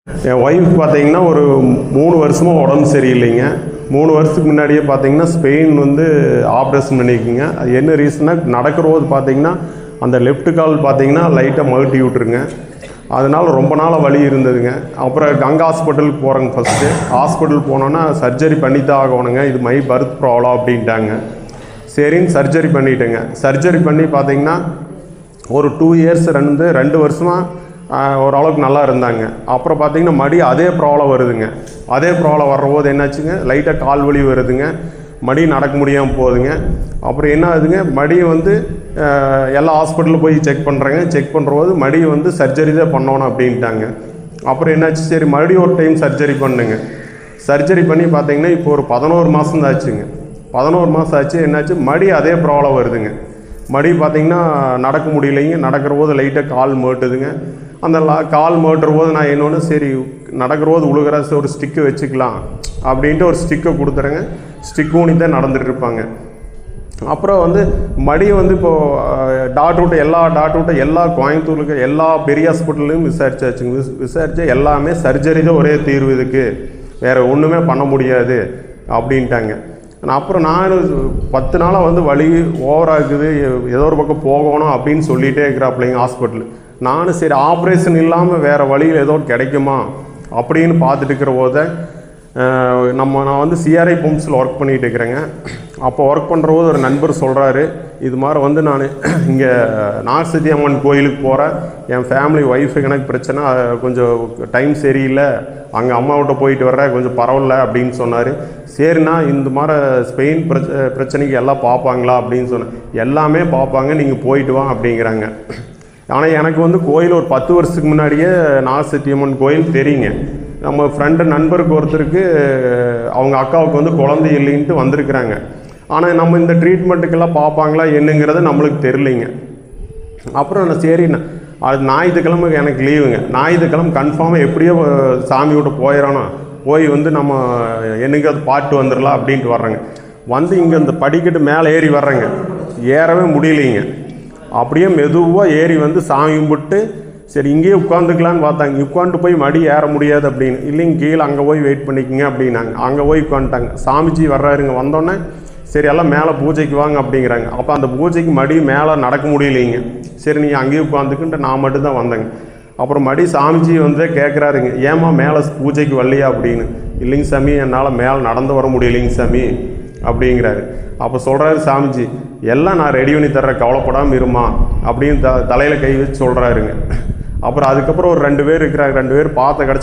என் wife பார்த்தீங்கன்னா ஒரு 3 வருஷமாக உடம்பு சரியில்லைங்க. 3 வருஷத்துக்கு முன்னாடியே பார்த்தீங்கன்னா ஸ்பெயின் வந்து ஆப்ரேஷன் பண்ணியிருக்குங்க. அது என்ன ரீசனாக நடக்கிறபோது பார்த்தீங்கன்னா அந்த லெஃப்ட் கால் பார்த்தீங்கன்னா லைட்டாக மகட்டி விட்டுருங்க. அதனால் ரொம்ப நாளாக வலி இருந்ததுங்க. அப்புறம் கங்கா ஹாஸ்பிட்டலுக்கு போகிறேங்க. ஃபஸ்ட்டு ஹாஸ்பிட்டல் போனோன்னா சர்ஜரி பண்ணித்தான் ஆகணுங்க, இது பர்த் ப்ராப்ளம் அப்படின்ட்டாங்க. சரின்னு சர்ஜரி பண்ணிட்டேங்க. சர்ஜரி பண்ணி பார்த்தீங்கன்னா ஒரு 2 இயர்ஸ் 2 வருஷமாக ஓரளவுக்கு நல்லா இருந்தாங்க. அப்புறம் பார்த்தீங்கன்னா மறுபடியும் அதே ப்ராப்ளம் வருதுங்க. அதே ப்ராப்ளம் வர்றபோது என்னாச்சுங்க, லைட்டாக கால் வலி வருதுங்க, மறுபடியும் நடக்க முடியாமல் போகுதுங்க. அப்புறம் என்ன ஆகுதுங்க, மறுபடியும் வந்து எல்லா ஹாஸ்பிட்டலில் போய் செக் பண்ணுறேங்க. செக் பண்ணுறபோது மறுபடியும் வந்து சர்ஜரி தான் பண்ணணும் அப்படின்ட்டாங்க. அப்புறம் என்னாச்சு, சரி மறுபடியும் ஒரு டைம் சர்ஜரி பண்ணுங்க. சர்ஜரி பண்ணி பார்த்தீங்கன்னா இப்போ ஒரு 11 மாதம் தான் ஆச்சுங்க. 11 மாதம் ஆச்சு. என்னாச்சு, மறுபடியும் அதே ப்ராப்ளம் வருதுங்க. மறுபடியும் பார்த்தீங்கன்னா நடக்க முடியலைங்க. நடக்கிற போது லைட்டாக கால் மேட்டுதுங்க. அந்த கால் மேட்டுற போது நான் என்னொன்று, சரி நடக்கிற போது உழுகிற ஒரு ஸ்டிக்கு வச்சுக்கலாம் அப்படின்ட்டு ஒரு ஸ்டிக்கை கொடுத்துறேங்க. ஸ்டிக் ஊனி தான் நடந்துட்டு இருப்பாங்க. அப்புறம் வந்து மறுபடியும் வந்து இப்போது டாக்டர்கிட்ட எல்லா கோயம்புத்தூருக்கு எல்லா பெரிய ஹாஸ்பிட்டல்லையும் விசாரிச்சாச்சுங்க. விசாரித்தா எல்லாமே சர்ஜரி தான் ஒரே தீர்வு, இதுக்கு வேறு ஒன்றுமே பண்ண முடியாது அப்படின்ட்டாங்க. அப்புறம் நான் 10 நாளாக வந்து வலி ஓவராக இருக்குது, ஏதோ ஒரு பக்கம் போகணும் அப்படின்னு சொல்லிகிட்டே இருக்கிறாப்பிள்ளைங்க ஹாஸ்பிட்டலு. நானும் சரி ஆப்ரேஷன் இல்லாமல் வேறு வழியில் ஏதோ கிடைக்குமா அப்படின்னு பார்த்துட்டு இருக்கிற போது நான் வந்து சிஆர்ஐ பம்ப்ஸில் ஒர்க் பண்ணிகிட்டு இருக்கிறேங்க. அப்போ ஒர்க் பண்ணுற போது ஒரு நண்பர் சொல்கிறாரு, இது மாதிரி வந்து நான் இங்கே நாகசக்தி அம்மன் கோயிலுக்கு போகிறேன், என் ஃபேமிலி ஒய்ஃபுக்கு எனக்கு பிரச்சனை, கொஞ்சம் டைம் சரியில்லை, அங்கே அம்மாவிட்ட போயிட்டு வர்றேன், கொஞ்சம் பரவாயில்ல அப்படின்னு சொன்னார். சரிண்ணா, இந்த மாதிரி ஸ்பெயின் பிரச்சனைக்கு எல்லாம் பார்ப்பாங்களா அப்படின்னு சொன்னேன். எல்லாமே பார்ப்பாங்க, நீங்கள் போயிட்டு வா அப்படிங்கிறாங்க. ஆனால் எனக்கு வந்து கோயில் ஒரு 10 வருஷத்துக்கு முன்னாடியே நாகசக்தி அம்மன் கோயில் தெரியுங்க. நம்ம ஃப்ரெண்டு நண்பருக்கு ஒருத்தருக்கு அவங்க அக்காவுக்கு வந்து குழந்தை இல்லைன்ட்டு வந்திருக்கிறாங்க. ஆனால் நம்ம இந்த ட்ரீட்மெண்ட்டுக்கெல்லாம் பார்ப்பாங்களா என்னங்கிறது நம்மளுக்கு தெரியலைங்க. அப்புறம் நான் சரிண்ணா, அது ஞாயிற்றுக்கிழமை எனக்கு லீவுங்க. ஞாயிற்றுக்கிழமை கன்ஃபார்மாக எப்படியோ சாமி விட்டு போயிடணும், போய் வந்து நம்ம என்னைக்கு அது பாட்டு வந்துடலாம் அப்படின்ட்டு வர்றேங்க. வந்து இங்கே இந்த படிக்கட்டு மேலே ஏறி வர்றேங்க, ஏறவே முடியலைங்க. அப்படியே மெதுவாக ஏறி வந்து சாமி கும்பிட்டு சரி இங்கேயே உட்காந்துக்கலான்னு பார்த்தாங்க. உட்காந்துட்டு போய் மடி ஏற முடியாது அப்படின்னு, இல்லைங்க கீழே அங்கே போய் வெயிட் பண்ணிக்கோங்க அப்படின்னாங்க. அங்கே போய் உட்காந்துட்டாங்க. சாமிஜி வர்றாருங்க. வந்தோடனே சரி எல்லாம் மேலே பூஜைக்கு வாங்க அப்படிங்கிறாங்க. அப்போ அந்த பூஜைக்கு மடி மேலே நடக்க முடியலைங்க. சரி நீங்கள் அங்கேயே உட்காந்துக்குன்ட்டு நான் மட்டும்தான் வந்தேங்க. அப்புறம் மடி சாமிஜி வந்து கேட்குறாருங்க, ஏமா மேலே பூஜைக்கு வரலையா அப்படின்னு. இல்லைங்க சாமி, என்னால் மேலே நடந்து வர முடியலைங்க சாமி அப்படிங்கிறாரு. அப்போ சொல்கிறாரு சாமிஜி, எல்லாம் நான் ரெடி பண்ணி தர்ற, கவலைப்படாமல் இருமா அப்படின்னு தலையில் கை வச்சு சொல்கிறாருங்க. அப்புறம் அதுக்கப்புறம் ஒரு 2 பேர் இருக்கிறாங்க. 2 பேர் பார்த்த கிடச்சி